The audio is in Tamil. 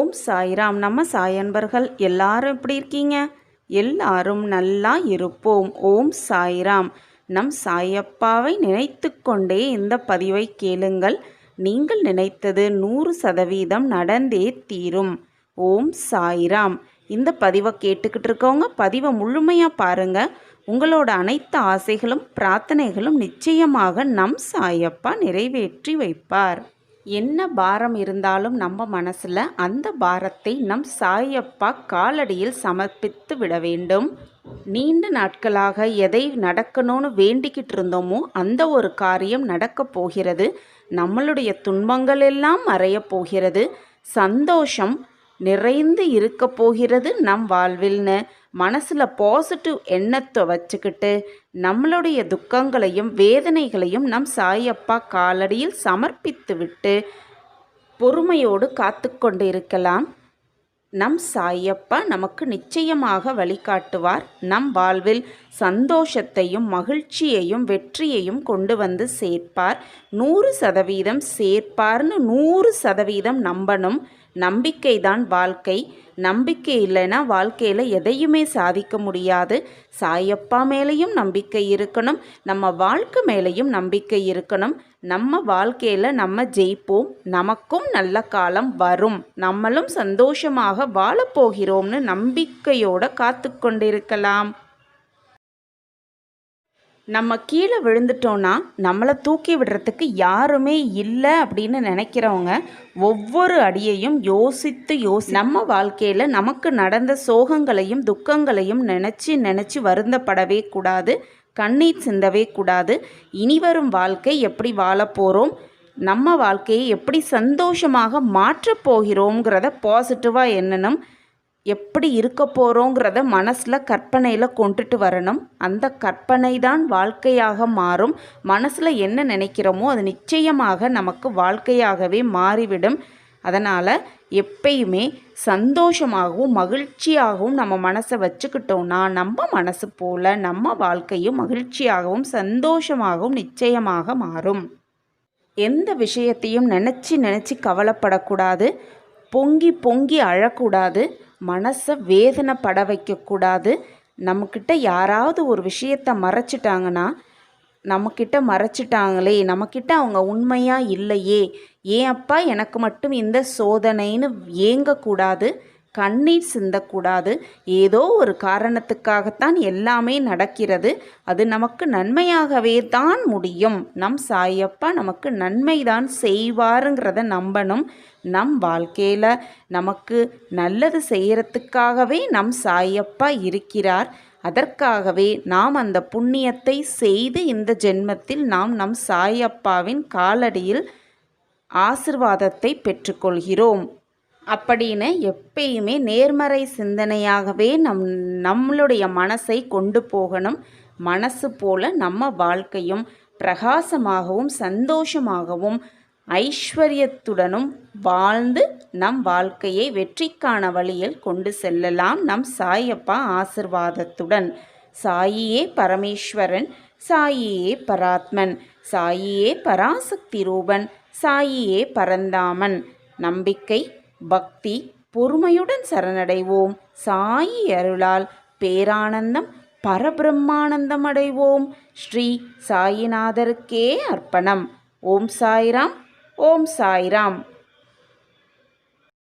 ஓம் சாய்ராம். நம்ம சாய் அன்பர்கள் எல்லாரும் எப்படி இருக்கீங்க? எல்லாரும் நல்லா இருப்போம். ஓம் சாய்ராம். நம் சாயப்பாவை நினைத்து கொண்டே இந்த பதிவை கேளுங்கள். நீங்கள் நினைத்தது 100% நடந்தே தீரும். ஓம் சாய்ராம். இந்த பதிவை கேட்டுக்கிட்டு இருக்கவங்க பதிவை முழுமையாக பாருங்கள். உங்களோட அனைத்து ஆசைகளும் பிரார்த்தனைகளும் நிச்சயமாக நம் சாயப்பா நிறைவேற்றி வைப்பார். என்ன பாரம் இருந்தாலும் நம்ம மனசில் அந்த பாரத்தை நம் சாயப்பா காலடியில் சமர்ப்பித்து விட வேண்டும். நீண்ட நாட்களாக எதை நடக்கணும்னு வேண்டிக்கிட்டு இருந்தோமோ அந்த ஒரு காரியம் நடக்கப் போகிறது. நம்மளுடைய துன்பங்கள் எல்லாம் மறையப் போகிறது. சந்தோஷம் நிறைந்து இருக்க போகிறது நம் வாழ்வில்னு மனசில் பாசிட்டிவ் எண்ணத்தை வச்சுக்கிட்டு நம்மளுடைய துக்கங்களையும் வேதனைகளையும் நம் சாயப்பா காலடியில் சமர்ப்பித்து விட்டு பொறுமையோடு காத்து கொண்டு இருக்கலாம். நம் சாயப்பா நமக்கு நிச்சயமாக வழிகாட்டுவார். நம் வாழ்வில் சந்தோஷத்தையும் மகிழ்ச்சியையும் வெற்றியையும் கொண்டு வந்து சேர்ப்பார். 100% சேர்ப்பார்னு 100% நம்பணும். நம்பிக்கை தான் வாழ்க்கை. நம்பிக்கை இல்லைன்னா வாழ்க்கையில் எதையுமே சாதிக்க முடியாது. சாயப்பா மேலேயும் நம்பிக்கை இருக்கணும், நம்ம வாழ்க்கை மேலேயும் நம்பிக்கை இருக்கணும். நம்ம வாழ்க்கையில் நம்ம ஜெயிப்போம், நமக்கும் நல்ல காலம் வரும், நம்மளும் சந்தோஷமாக வாழப்போகிறோம்னு நம்பிக்கையோடு காத்து கொண்டிருக்கலாம். நம்ம கீழே விழுந்துட்டோன்னா நம்மளை தூக்கி விடுறதுக்கு யாருமே இல்லை அப்படின்னு நினைக்கிறவங்க ஒவ்வொரு அடியையும் யோசித்து நம்ம வாழ்க்கையில் நமக்கு நடந்த சோகங்களையும் துக்கங்களையும் நினச்சி வருந்தப்படவே கூடாது, கண்ணீர் சிந்தவே கூடாது. இனி வரும் வாழ்க்கை எப்படி வாழப்போகிறோம், நம்ம வாழ்க்கையை எப்படி சந்தோஷமாக மாற்றப் போகிறோங்கிறத பாசிட்டிவாக எண்ணணும். எப்படி இருக்க போகிறோங்கிறத மனசில் கற்பனையில் கொண்டுட்டு வரணும். அந்த கற்பனை தான் வாழ்க்கையாக மாறும். மனசில் என்ன நினைக்கிறோமோ அது நிச்சயமாக நமக்கு வாழ்க்கையாகவே மாறிவிடும். அதனால் எப்பயுமே சந்தோஷமாகவும் மகிழ்ச்சியாகவும் நம்ம மனசை வச்சுக்கிட்டோன்னா நம்ம மனசு போல் நம்ம வாழ்க்கையும் மகிழ்ச்சியாகவும் சந்தோஷமாகவும் நிச்சயமாக மாறும். எந்த விஷயத்தையும் நினச்சி கவலைப்படக்கூடாது, பொங்கி அழக்கூடாது, மனசை வேதனைப்பட வைக்கக்கூடாது. நம்மக்கிட்ட யாராவது ஒரு விஷயத்தை மறைச்சிட்டாங்கன்னா நம்மக்கிட்ட அவங்க உண்மையாக இல்லையே, ஏன் அப்பா எனக்கு மட்டும் இந்த சோதனைன்னு ஏங்கக்கூடாது, கண்ணீர் சிந்தக்கூடாது. ஏதோ ஒரு காரணத்துக்காகத்தான் எல்லாமே நடக்கிறது, அது நமக்கு நன்மையாகவே தான் முடியும். நம் சாயப்பா நமக்கு நன்மை தான் செய்வாருங்கிறத நம்பணும். நம் வாழ்க்கையில் நமக்கு நல்லது செய்கிறதுக்காகவே நம் சாயப்பா இருக்கிறார். அதற்காகவே நாம் அந்த புண்ணியத்தை செய்து இந்த ஜென்மத்தில் நாம் நம் சாயப்பாவின் காலடியில் ஆசிர்வாதத்தை பெற்றுக்கொள்கிறோம். அப்படின்னு எப்பயுமே நேர்மறை சிந்தனையாகவே நம்மளுடைய மனசை கொண்டு போகணும். மனசு போல நம்ம வாழ்க்கையும் பிரகாசமாகவும் சந்தோஷமாகவும் ஐஸ்வர்யத்துடனும் வாழ்ந்து நம் வாழ்க்கையை வெற்றிக்கான வழியில் கொண்டு செல்லலாம் நம் சாயப்பா ஆசிர்வாதத்துடன். சாயியே பரமேஸ்வரன், சாயியே பராத்மன், சாயியே பராசக்தி ரூபன், சாயியே பரந்தாமன். நம்பிக்கை பக்தி பொறுமையுடன் சரணடைவோம். சாயி அருளால் பேரானந்தம் பரபிரம்மானந்தம் அடைவோம். ஸ்ரீ சாயிநாதருக்கே அர்ப்பணம். ஓம் சாய்ராம். ஓம் சாய்ராம்.